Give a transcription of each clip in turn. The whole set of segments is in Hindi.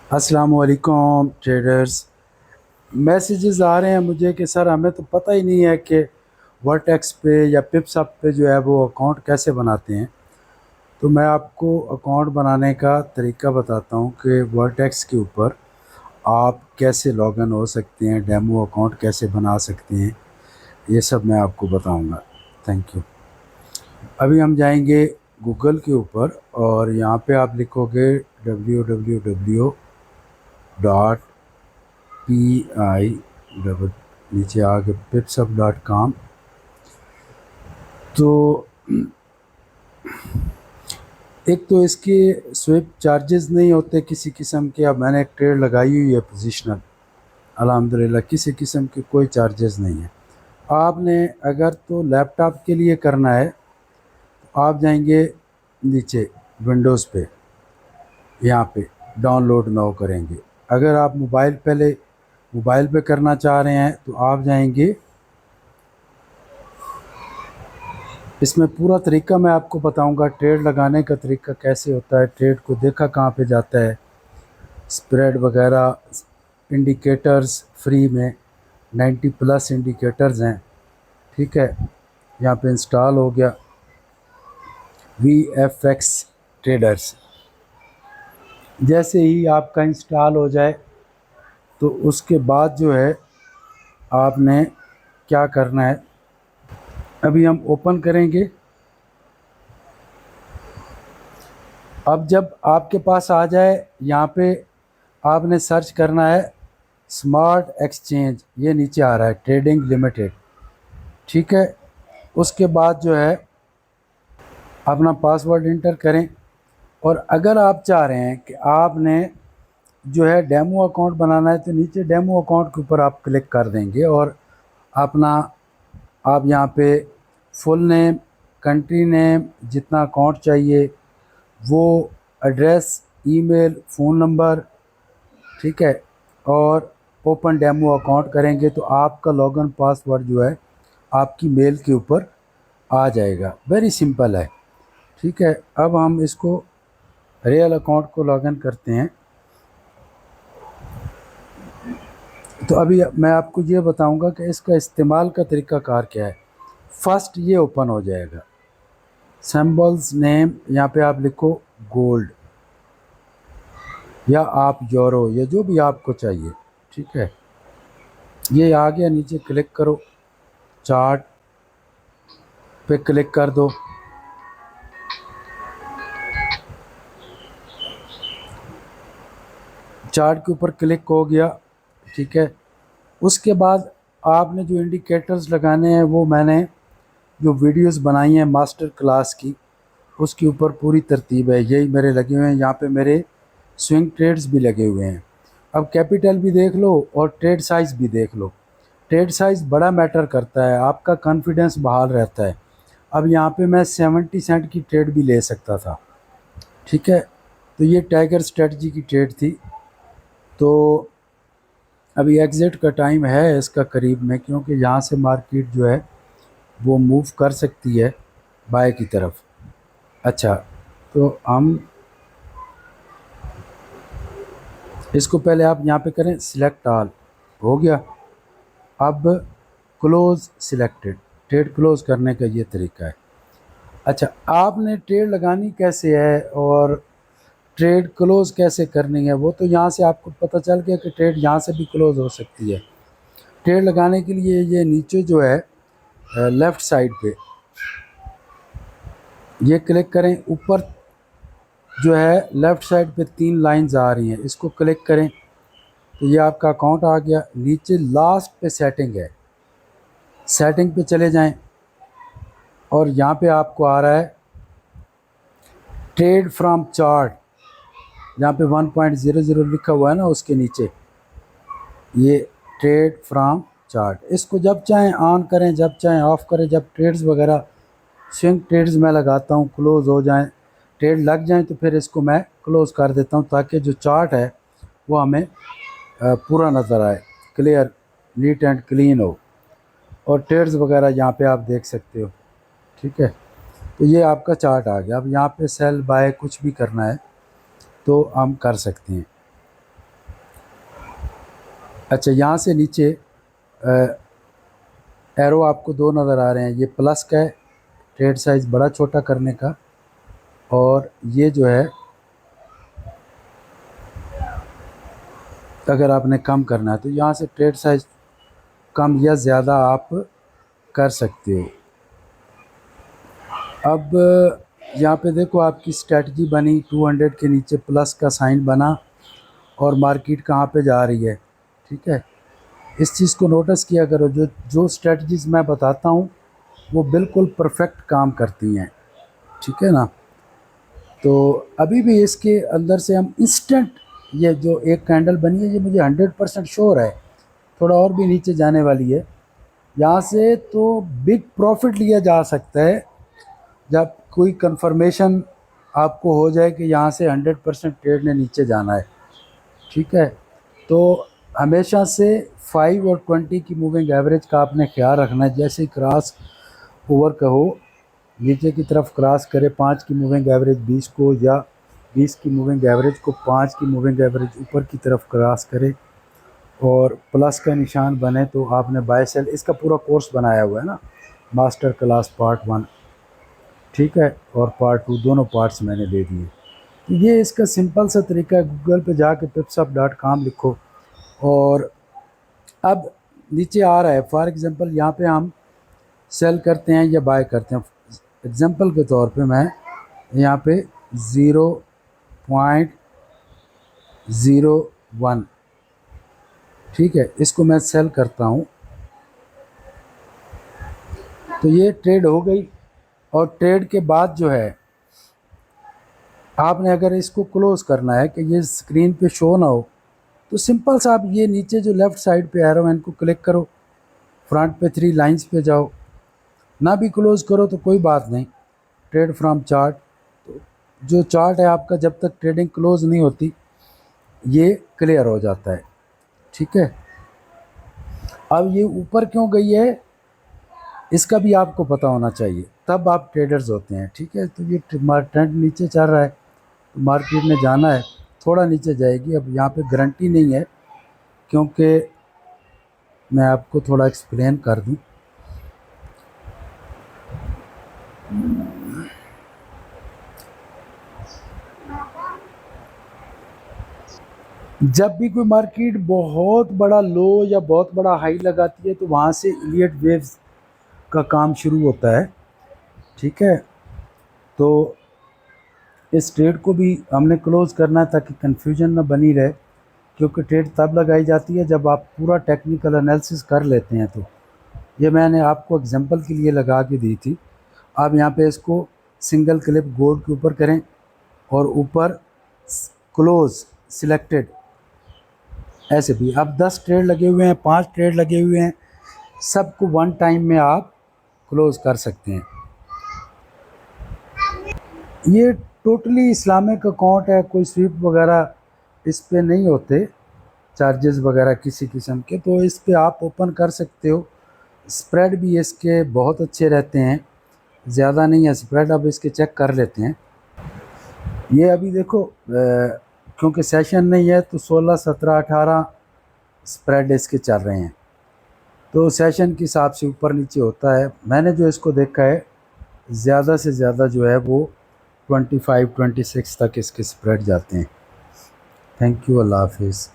अस्सलामुअलैकुम ट्रेडर्स। मैसेजेस आ रहे हैं मुझे कि सर हमें तो पता ही नहीं है कि वर्टेक्स पे या पिप्सअप पे जो है वो अकाउंट कैसे बनाते हैं। तो मैं आपको अकाउंट बनाने का तरीका बताता हूँ कि वर्टेक्स के ऊपर आप कैसे लॉगिन हो सकते हैं, डेमो अकाउंट कैसे बना सकते हैं, ये सब मैं आपको बताऊँगा। Thank you. अभी हम जाएंगे गूगल के ऊपर और यहाँ पे आप लिखोगे www. PI डबल नीचे आके pipsup.com। तो एक तो इसके स्विप चार्जेस नहीं होते किसी किस्म के। अब मैंने एक ट्रेड लगाई हुई है पोजिशनल, अल्हम्दुलिल्लाह किसी किस्म के कोई चार्जेस नहीं है। आपने अगर तो लैपटॉप के लिए करना है तो आप जाएंगे नीचे विंडोज़ पे, यहाँ पे डाउनलोड नाउ करेंगे। अगर आप मोबाइल पे करना चाह रहे हैं तो आप जाएंगे, इसमें पूरा तरीका मैं आपको बताऊंगा। ट्रेड लगाने का तरीका कैसे होता है, ट्रेड को देखा कहाँ पे जाता है, स्प्रेड वगैरह, इंडिकेटर्स फ्री में 90 प्लस इंडिकेटर्स हैं। ठीक है, यहाँ पे इंस्टॉल हो गया VFX ट्रेडर्स। जैसे ही आपका इंस्टॉल हो जाए तो उसके बाद जो है आपने क्या करना है, अभी हम ओपन करेंगे। अब जब आपके पास आ जाए यहाँ पे आपने सर्च करना है स्मार्ट एक्सचेंज, ये नीचे आ रहा है ट्रेडिंग लिमिटेड। ठीक है, उसके बाद जो है अपना पासवर्ड इंटर करें। और अगर आप चाह रहे हैं कि आपने जो है डेमो अकाउंट बनाना है तो नीचे डेमो अकाउंट के ऊपर आप क्लिक कर देंगे और अपना आप यहाँ पे फुल नेम, कंट्री नेम, जितना अकाउंट चाहिए वो, एड्रेस, ईमेल, फ़ोन नंबर, ठीक है, और ओपन डेमो अकाउंट करेंगे तो आपका लॉगिन पासवर्ड जो है आपकी मेल के ऊपर आ जाएगा। वेरी सिंपल है। ठीक है, अब हम इसको रियल अकाउंट को लॉगिन करते हैं। तो अभी मैं आपको ये बताऊंगा कि इसका इस्तेमाल का तरीका कार क्या है। फर्स्ट ये ओपन हो जाएगा, सिंबल्स नेम, यहाँ पे आप लिखो गोल्ड या आप यूरो, या जो भी आपको चाहिए। ठीक है, ये आ गया, नीचे क्लिक करो, चार्ट पे क्लिक कर दो। चार्ट के ऊपर क्लिक हो गया। ठीक है, उसके बाद आपने जो इंडिकेटर्स लगाने हैं वो मैंने जो वीडियोस बनाई हैं मास्टर क्लास की उसके ऊपर पूरी तरतीब है, यही मेरे लगे हुए हैं। यहाँ पे मेरे स्विंग ट्रेड्स भी लगे हुए हैं। अब कैपिटल भी देख लो और ट्रेड साइज़ भी देख लो। ट्रेड साइज़ बड़ा मैटर करता है, आपका कॉन्फिडेंस बहाल रहता है। अब यहाँ पे मैं 70 सेंट की ट्रेड भी ले सकता था। ठीक है, तो ये टाइगर स्ट्रेटजी की ट्रेड थी। तो अभी एग्ज़िट का टाइम है इसका करीब में, क्योंकि यहाँ से मार्केट जो है वो मूव कर सकती है बाय की तरफ। अच्छा, तो हम इसको पहले आप यहाँ पे करें सिलेक्ट ऑल, हो गया। अब क्लोज़ सिलेक्टेड, ट्रेड क्लोज़ करने का ये तरीका है। अच्छा, आपने ट्रेड लगानी कैसे है और ट्रेड क्लोज़ कैसे करनी है वो तो यहाँ से आपको पता चल गया कि ट्रेड यहाँ से भी क्लोज़ हो सकती है। ट्रेड लगाने के लिए ये नीचे जो है लेफ़्ट साइड पे ये क्लिक करें, ऊपर जो है लेफ़्ट साइड पे 3 लाइंस आ रही हैं, इसको क्लिक करें तो ये आपका अकाउंट आ गया। नीचे लास्ट पे सेटिंग है, सेटिंग पे चले जाएं और यहाँ पे आपको आ रहा है ट्रेड फ्रॉम चार्ट, यहाँ पे 1.00 लिखा हुआ है ना, उसके नीचे ये ट्रेड फ्रॉम चार्ट। इसको जब चाहें ऑन करें, जब चाहें ऑफ़ करें। जब ट्रेड्स वगैरह स्विंग ट्रेड्स मैं लगाता हूँ क्लोज़ हो जाएं, ट्रेड लग जाएं, तो फिर इसको मैं क्लोज़ कर देता हूँ ताकि जो चार्ट है वो हमें पूरा नज़र आए, क्लियर, नीट एंड क्लीन हो। और ट्रेड्स वगैरह यहाँ पे आप देख सकते हो। ठीक है, तो ये आपका चार्ट आ गया। अब यहाँ पे सेल बाय कुछ भी करना है तो हम कर सकते हैं। अच्छा, यहाँ से नीचे एरो आपको दो नज़र आ रहे हैं, ये प्लस का है ट्रेड साइज़ बड़ा छोटा करने का, और ये जो है अगर आपने कम करना है तो यहाँ से ट्रेड साइज़ कम या ज़्यादा आप कर सकते हो। अब यहाँ पे देखो आपकी स्ट्रेटजी बनी, 200 के नीचे प्लस का साइन बना और मार्केट कहाँ पे जा रही है। ठीक है, इस चीज़ को नोटिस किया करो, जो जो स्ट्रेटजीज़ मैं बताता हूँ वो बिल्कुल परफेक्ट काम करती हैं। ठीक है ना। तो अभी भी इसके अंदर से हम इंस्टेंट, ये जो एक कैंडल बनी है ये मुझे 100% श्योर है थोड़ा और भी नीचे जाने वाली है। यहाँ से तो बिग प्रॉफिट लिया जा सकता है जब कोई कंफर्मेशन आपको हो जाए कि यहाँ से 100% ट्रेड ने नीचे जाना है। ठीक है, तो हमेशा से 5 और 20 की मूविंग एवरेज का आपने ख्याल रखना है। जैसे ही क्रॉस ओवर कहो, नीचे की तरफ क्रॉस करे 5 की मूविंग एवरेज 20 को, या 20 की मूविंग एवरेज को 5 की मूविंग एवरेज ऊपर की तरफ क्रॉस करे और प्लस का निशान बने तो आपने बाय सेल, इसका पूरा कोर्स बनाया हुआ है ना, मास्टर क्लास पार्ट 1। ठीक है, और पार्ट 2 दोनों पार्ट्स मैंने दे दिए। तो ये इसका सिंपल सा तरीका है, गूगल पे जाके pipsup.com लिखो और अब नीचे आ रहा है। फॉर एग्ज़ाम्पल यहाँ पे हम सेल करते हैं या बाय करते हैं। एग्ज़ाम्पल के तौर पे मैं यहाँ पे 0.01, ठीक है, इसको मैं सेल करता हूँ तो ये ट्रेड हो गई। और ट्रेड के बाद जो है आपने अगर इसको क्लोज़ करना है कि ये स्क्रीन पे शो ना हो, तो सिंपल सा आप ये नीचे जो लेफ़्ट साइड पे एरो मैन को क्लिक करो, फ्रंट पे 3 लाइंस पे जाओ, ना भी क्लोज़ करो तो कोई बात नहीं, ट्रेड फ्रॉम चार्ट, तो जो चार्ट है आपका जब तक ट्रेडिंग क्लोज़ नहीं होती ये क्लियर हो जाता है। ठीक है, अब ये ऊपर क्यों गई है इसका भी आपको पता होना चाहिए, तब आप ट्रेडर्स होते हैं। ठीक है, तो ये ट्रेंड नीचे चल रहा है तो मार्केट ने जाना है, थोड़ा नीचे जाएगी। अब यहाँ पे गारंटी नहीं है, क्योंकि मैं आपको थोड़ा एक्सप्लेन कर दूं। जब भी कोई मार्केट बहुत बड़ा लो या बहुत बड़ा हाई लगाती है तो वहाँ से इलियट वेव्स का काम शुरू होता है। ठीक है, तो इस ट्रेड को भी हमने क्लोज़ करना है ताकि कन्फ्यूजन ना बनी रहे, क्योंकि ट्रेड तब लगाई जाती है जब आप पूरा टेक्निकल एनालिसिस कर लेते हैं। तो ये मैंने आपको एग्जांपल के लिए लगा के दी थी। आप यहाँ पे इसको सिंगल क्लिप गोल्ड के ऊपर करें और ऊपर क्लोज़ सिलेक्टेड, ऐसे भी अब 10 ट्रेड लगे हुए हैं, 5 ट्रेड लगे हुए हैं, सबको वन टाइम में आप क्लोज़ कर सकते हैं। ये टोटली इस्लामिक अकाउंट है, कोई स्वीप वगैरह इस पे नहीं होते, चार्जेस वगैरह किसी किस्म के, तो इस पे आप ओपन कर सकते हो। स्प्रेड भी इसके बहुत अच्छे रहते हैं, ज़्यादा नहीं है स्प्रेड। अब इसके चेक कर लेते हैं। ये अभी देखो क्योंकि सेशन नहीं है तो 16, 17, 18 स्प्रेड इसके चल रहे हैं, तो सेशन के हिसाब से ऊपर नीचे होता है। मैंने जो इसको देखा है ज़्यादा से ज़्यादा जो है वो 25, 26 तक इसके स्प्रेड जाते हैं। थैंक यू, अल्लाह हाफिज़।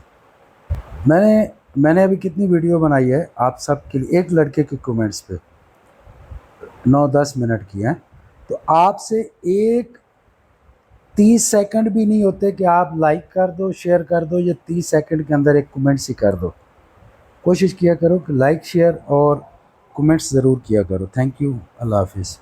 मैंने अभी कितनी वीडियो बनाई है आप सब के लिए, एक लड़के के कमेंट्स पे 9-10 मिनट की हैं, तो आपसे एक 30 सेकंड भी नहीं होते कि आप लाइक कर दो, शेयर कर दो, या 30 सेकंड के अंदर एक कमेंट्स ही कर दो। कोशिश किया करो कि लाइक, शेयर और कमेंट्स ज़रूर किया करो। थैंक यू, अल्लाह हाफिज़।